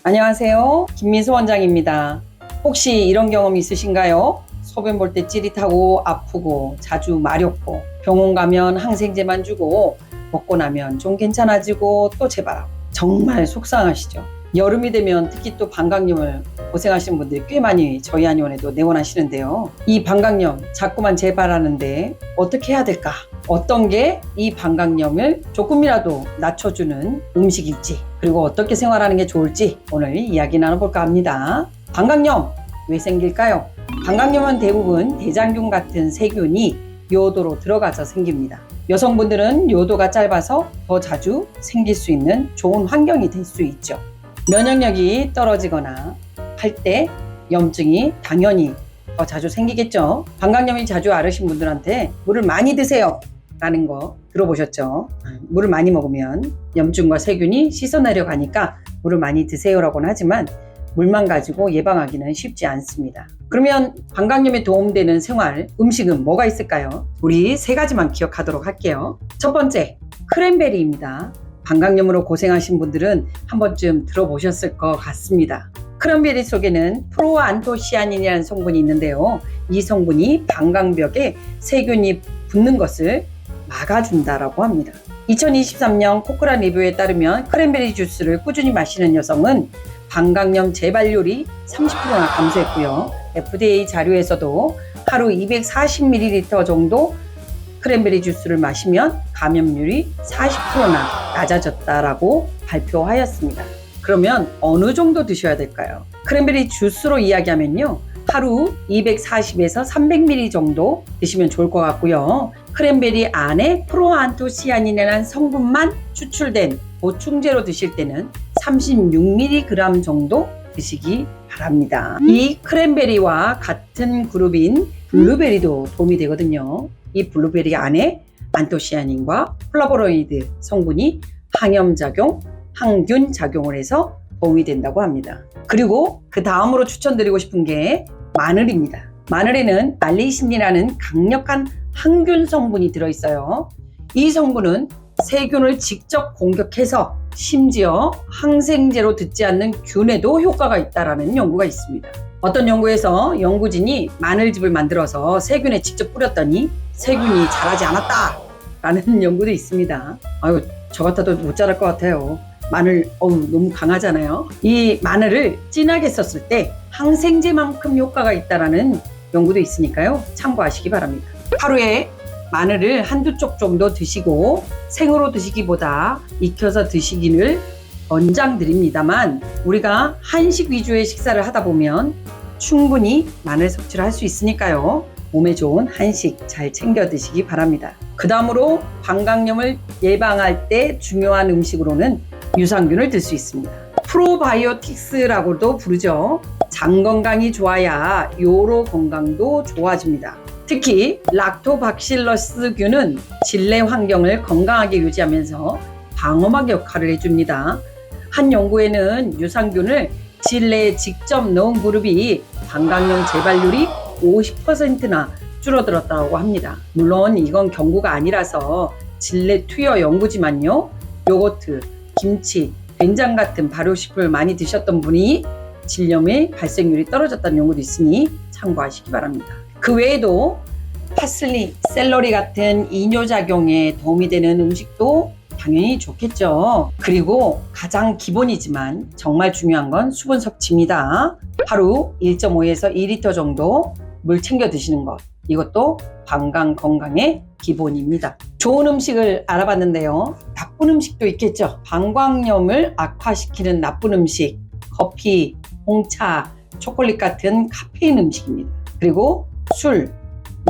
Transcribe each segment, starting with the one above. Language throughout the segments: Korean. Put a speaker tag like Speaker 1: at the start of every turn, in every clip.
Speaker 1: 안녕하세요. 김민수 원장입니다. 혹시 이런 경험 있으신가요? 소변 볼 때 찌릿하고 아프고 자주 마렵고 병원 가면 항생제만 주고 먹고 나면 좀 괜찮아지고 또 재발하고 정말 속상하시죠? 여름이 되면 특히 또 방광염을 고생하시는 분들이 꽤 많이 저희 한의원에도 내원하시는데요. 이 방광염 자꾸만 재발하는데 어떻게 해야 될까? 어떤 게 이 방광염을 조금이라도 낮춰주는 음식일지, 그리고 어떻게 생활하는 게 좋을지 오늘 이야기 나눠볼까 합니다. 방광염 왜 생길까요? 방광염은 대부분 대장균 같은 세균이 요도로 들어가서 생깁니다. 여성분들은 요도가 짧아서 더 자주 생길 수 있는 좋은 환경이 될 수 있죠. 면역력이 떨어지거나 할 때 염증이 당연히 더 자주 생기겠죠. 방광염이 자주 앓으신 분들한테 물을 많이 드세요 라는 거 들어보셨죠? 물을 많이 먹으면 염증과 세균이 씻어내려가니까 물을 많이 드세요라고는 하지만 물만 가지고 예방하기는 쉽지 않습니다. 그러면 방광염에 도움되는 생활 음식은 뭐가 있을까요? 우리 세 가지만 기억하도록 할게요. 첫 번째, 크랜베리입니다. 방광염으로 고생하신 분들은 한 번쯤 들어보셨을 것 같습니다. 크랜베리 속에는 프로안토시아닌이라는 성분이 있는데요. 이 성분이 방광벽에 세균이 붙는 것을 막아준다라고 합니다. 2023년 코크란 리뷰에 따르면 크랜베리 주스를 꾸준히 마시는 여성은 방광염 재발률이 30%나 감소했고요. FDA 자료에서도 하루 240ml 정도 크랜베리 주스를 마시면 감염률이 40%나 낮아졌다라고 발표하였습니다. 그러면 어느 정도 드셔야 될까요? 크랜베리 주스로 이야기하면요, 하루 240에서 300ml 정도 드시면 좋을 것 같고요. 크랜베리 안에 프로안토시아닌이라는 성분만 추출된 보충제로 드실 때는 36mg 정도 드시기 바랍니다. 이 크랜베리와 같은 그룹인 블루베리도 도움이 되거든요. 이 블루베리 안에 안토시아닌과 플라보노이드 성분이 항염작용, 항균 작용을 해서 도움이 된다고 합니다. 그리고 그 다음으로 추천드리고 싶은 게 마늘입니다. 마늘에는 알리신이라는 강력한 항균 성분이 들어있어요. 이 성분은 세균을 직접 공격해서 심지어 항생제로 듣지 않는 균에도 효과가 있다는 연구가 있습니다. 어떤 연구에서 연구진이 마늘즙을 만들어서 세균에 직접 뿌렸더니 세균이 자라지 않았다라는 연구도 있습니다. 아유, 저 같아도 못 자랄 것 같아요. 마늘 너무 강하잖아요. 이 마늘을 진하게 썼을 때 항생제만큼 효과가 있다는 연구도 있으니까요. 참고하시기 바랍니다. 하루에 마늘을 한두 쪽 정도 드시고 생으로 드시기보다 익혀서 드시기를 권장드립니다만, 우리가 한식 위주의 식사를 하다 보면 충분히 마늘 섭취를 할 수 있으니까요. 몸에 좋은 한식 잘 챙겨 드시기 바랍니다. 그 다음으로 방광염을 예방할 때 중요한 음식으로는 유산균을 들 수 있습니다. 프로바이오틱스라고도 부르죠. 장 건강이 좋아야 요로 건강도 좋아집니다. 특히 락토박실러스균은 질내 환경을 건강하게 유지하면서 방어막 역할을 해줍니다. 한 연구에는 유산균을 질내에 직접 넣은 그룹이 방광염 재발률이 50%나 줄어들었다고 합니다. 물론 이건 경구가 아니라서 질내 투여 연구지만요, 요거트, 김치, 된장 같은 발효식품을 많이 드셨던 분이 질염의 발생률이 떨어졌다는 연구도 있으니 참고하시기 바랍니다. 그 외에도 파슬리, 샐러리 같은 이뇨작용에 도움이 되는 음식도 당연히 좋겠죠. 그리고 가장 기본이지만 정말 중요한 건 수분 섭취입니다. 하루 1.5에서 2리터 정도 물 챙겨 드시는 것, 이것도 방광 건강의 기본입니다. 좋은 음식을 알아봤는데요, 나쁜 음식도 있겠죠. 방광염을 악화시키는 나쁜 음식, 커피, 홍차, 초콜릿 같은 카페인 음식입니다. 그리고 술,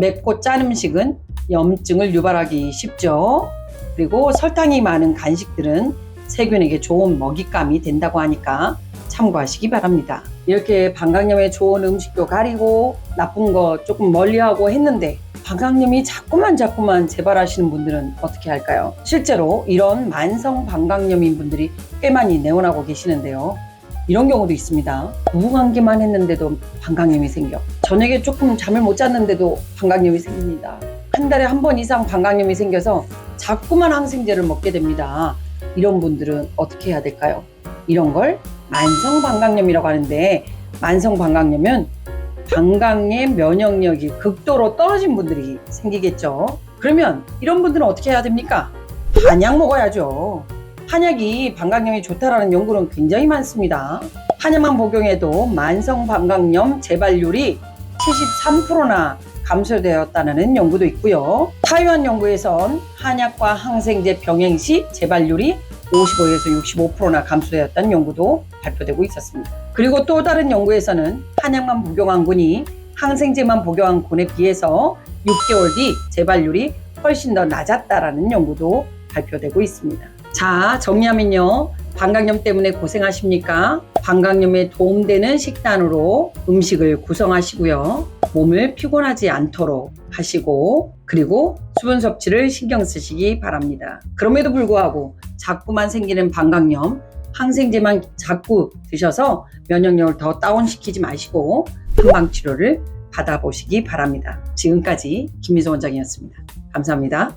Speaker 1: 맵고 짠 음식은 염증을 유발하기 쉽죠. 그리고 설탕이 많은 간식들은 세균에게 좋은 먹잇감이 된다고 하니까 참고하시기 바랍니다. 이렇게 방광염에 좋은 음식도 가리고 나쁜 거 조금 멀리하고 했는데 방광염이 자꾸만 재발하시는 분들은 어떻게 할까요? 실제로 이런 만성 방광염인 분들이 꽤 많이 내원하고 계시는데요. 이런 경우도 있습니다. 부부관계만 했는데도 방광염이 생겨. 저녁에 조금 잠을 못 잤는데도 방광염이 생깁니다. 한 달에 한 번 이상 방광염이 생겨서 자꾸만 항생제를 먹게 됩니다. 이런 분들은 어떻게 해야 될까요? 이런 걸 만성방광염이라고 하는데, 만성방광염은 방광의 면역력이 극도로 떨어진 분들이 생기겠죠. 그러면 이런 분들은 어떻게 해야 됩니까? 한약 먹어야죠. 한약이 방광염에 좋다라는 연구는 굉장히 많습니다. 한약만 복용해도 만성방광염 재발률이 73%나 감소되었다는 연구도 있고요. 타이완 연구에선 한약과 항생제 병행 시 재발률이 55에서 65%나 감소되었다는 연구도 발표되고 있었습니다. 그리고 또 다른 연구에서는 한약만 복용한 군이 항생제만 복용한 군에 비해서 6개월 뒤 재발률이 훨씬 더 낮았다라는 연구도 발표되고 있습니다. 자, 정리하면요. 방광염 때문에 고생하십니까? 방광염에 도움되는 식단으로 음식을 구성하시고요. 몸을 피곤하지 않도록 하시고, 그리고 수분 섭취를 신경 쓰시기 바랍니다. 그럼에도 불구하고 자꾸만 생기는 방광염, 항생제만 자꾸 드셔서 면역력을 더 다운시키지 마시고 한방치료를 받아보시기 바랍니다. 지금까지 김미소 원장이었습니다. 감사합니다.